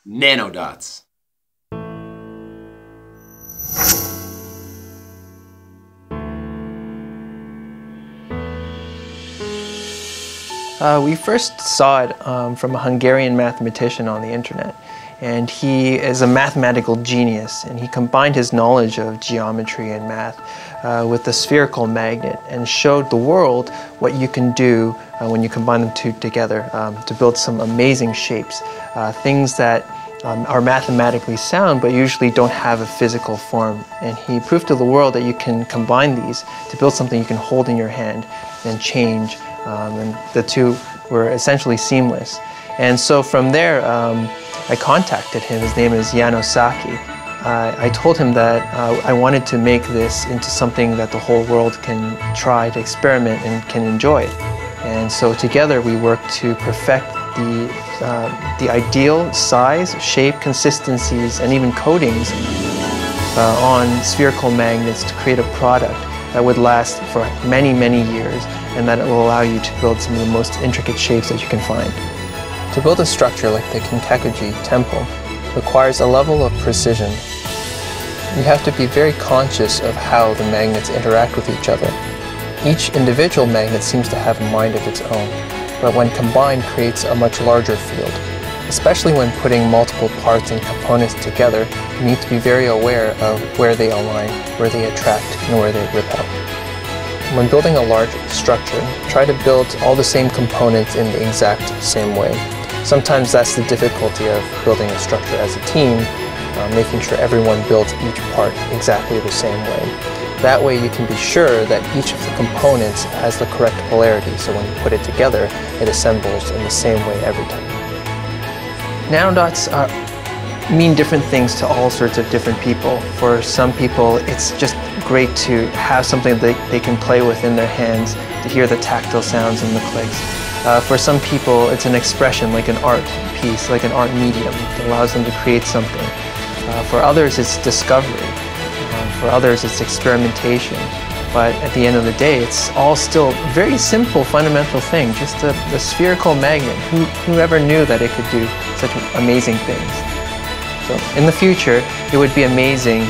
nanodots. We first saw it from a Hungarian mathematician on the internet. And he is a mathematical genius, and he combined his knowledge of geometry and math with a spherical magnet and showed the world what you can do when you combine them two together to build some amazing shapes, things that are mathematically sound but usually don't have a physical form. And he proved to the world that you can combine these to build something you can hold in your hand and change, and the two were essentially seamless. And so from there, I contacted him. His name is Yanosaki. I told him that I wanted to make this into something that the whole world can try to experiment and can enjoy. And so together we worked to perfect the ideal size, shape, consistencies, and even coatings on spherical magnets to create a product that would last for many, many years, and that it will allow you to build some of the most intricate shapes that you can find. To build a structure like the Kinkaku-ji temple requires a level of precision. You have to be very conscious of how the magnets interact with each other. Each individual magnet seems to have a mind of its own, but when combined creates a much larger field. Especially when putting multiple parts and components together, you need to be very aware of where they align, where they attract, and where they repel. When building a large structure, try to build all the same components in the exact same way. Sometimes that's the difficulty of building a structure as a team, making sure everyone builds each part exactly the same way. That way you can be sure that each of the components has the correct polarity, so when you put it together, it assembles in the same way every time. Nanodots mean different things to all sorts of different people. For some people, it's just great to have something that they can play with in their hands, to hear the tactile sounds and the clicks. For some people, it's an expression, like an art piece, like an art medium that allows them to create something. For others, it's discovery. For others, it's experimentation. But at the end of the day, it's all still a very simple, fundamental thing, just the spherical magnet. Whoever knew that it could do such amazing things? So in the future, it would be amazing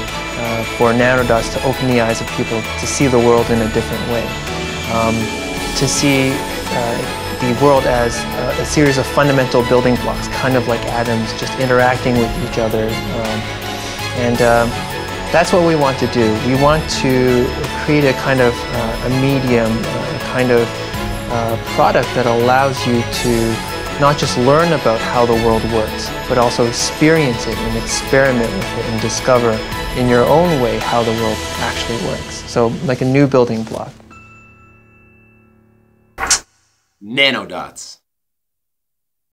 for nanodots to open the eyes of people to see the world in a different way, to see the world as a series of fundamental building blocks, kind of like atoms just interacting with each other. That's what we want to do. We want to create a kind of a medium, a kind of product that allows you to not just learn about how the world works, but also experience it and experiment with it and discover in your own way how the world actually works. So like a new building block. Nanodots.